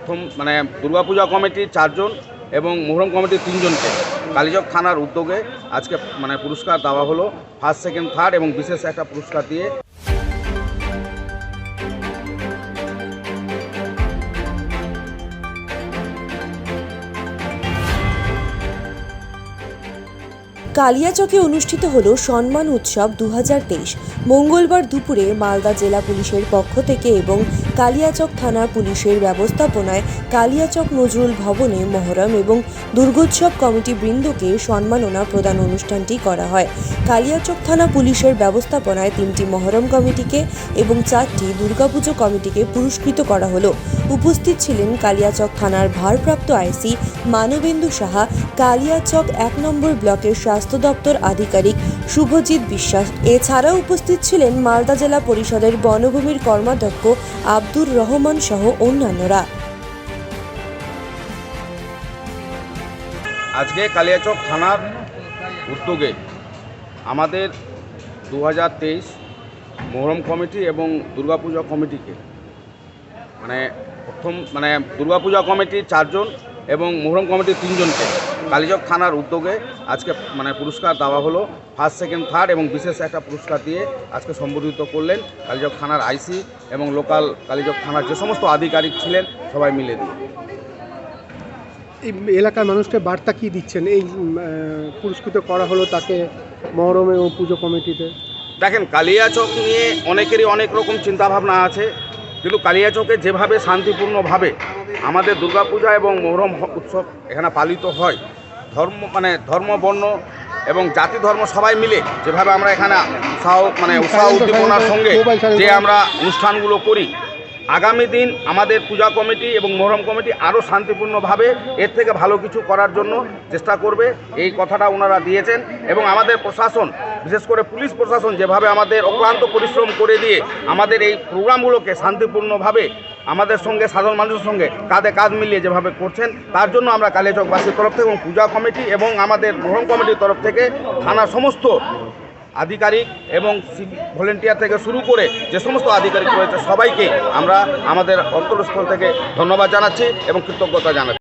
প্রথম দুর্গাপূজা কমিটির 4 জন এবং মোহরম কমিটির 3 জনকে কালিয়াচক থানার উদ্যোগে আজকে পুরস্কার দেওয়া হলো। ফার্স্ট, সেকেন্ড, থার্ড এবং বিশেষ একটা পুরস্কার দিয়ে। কালিয়াচকে অনুষ্ঠিত হলো সম্মান উৎসব 2023। মঙ্গলবার দুপুরে মালদা জেলা পুলিশের পক্ষ থেকে এবং কালিয়াচক থানা পুলিশের ব্যবস্থাপনায় কালিয়াচক নজরুল ভবনে মহরম এবং দুর্গোৎসব কমিটি বৃন্দকে সম্মাননা প্রদান অনুষ্ঠানটি করা হয়। কালিয়াচক থানা পুলিশের ব্যবস্থাপনায় 3টি মহরম কমিটিকে এবং 4টি দুর্গাপুজো কমিটিকে পুরস্কৃত করা হলো। উপস্থিত ছিলেন কালিয়াচক থানার ভারপ্রাপ্ত আইসি মানবেন্দু সাহা, কালিয়াচক 1 নম্বর ব্লকের স্বাস্থ্য দপ্তর আধিকারিক শুভজিৎ বিশ্বাস। এছাড়াও উপস্থিত ছিলেন মালদা জেলা পরিষদের বনভূমির কর্মাধ্যক্ষ আব্দুর রহমান সহ অন্যান্যরা। আজকে কালিয়াচক থানার উদ্যোগে আমাদের 2023 মোহরম কমিটি এবং দুর্গাপূজা কমিটিকে প্রথম দুর্গাপূজা কমিটির 4 জন এবং মোহরম কমিটির 3 জনকে কালিয়াচক থানার উদ্যোগে আজকে পুরস্কার দেওয়া হলো। ফার্স্ট, সেকেন্ড, থার্ড এবং বিশেষ একটা পুরস্কার দিয়ে আজকে সম্বোধিত করলেন কালিয়াচক থানার আইসি এবং লোকাল কালিয়াচক থানার যে সমস্ত আধিকারিক ছিলেন সবাই মিলে দিয়ে। এই এলাকার মানুষকে বার্তা কী দিচ্ছেন? এই পুরস্কৃত করা হলো তাকে মহরম এবং পুজো কমিটিতে। দেখেন, কালিয়াচক নিয়ে অনেকেরই অনেক রকম চিন্তাভাবনা আছে, কিন্তু কালিয়াচকে যেভাবে শান্তিপূর্ণভাবে আমাদের দুর্গাপূজা এবং মহরম উৎসব এখানে পালিত হয়, ধর্ম বর্ণ এবং জাতি ধর্ম সবাই মিলে যেভাবে আমরা এখানে উৎসাহ উদ্দীপনার সঙ্গে যে আমরা অনুষ্ঠানগুলো করি, আগামী দিন আমাদের পূজা কমিটি এবং মহরম কমিটি আরও শান্তিপূর্ণভাবে এর থেকে ভালো কিছু করার জন্য চেষ্টা করবে, এই কথাটা ওনারা দিয়েছেন। এবং আমাদের প্রশাসন, বিশেষ করে পুলিশ প্রশাসন যেভাবে আমাদের অক্লান্ত পরিশ্রম করে দিয়ে আমাদের এই প্রোগ্রামগুলোকে শান্তিপূর্ণভাবে আমাদের সঙ্গে, সাধারণ মানুষের সঙ্গে কাঁধে কাঁধ মিলিয়ে যেভাবে করছেন, তার জন্য আমরা কালিয়াচকবাসীর তরফ থেকে এবং পূজা কমিটি এবং আমাদের মহরম কমিটির তরফ থেকে থানার সমস্ত আধিকারিক এবং ভলেন্টিয়ার থেকে শুরু করে যে সমস্ত আধিকারিক রয়েছে সবাইকে আমরা আমাদের অন্তরস্থল থেকে ধন্যবাদ জানাচ্ছি এবং কৃতজ্ঞতা জানাচ্ছি।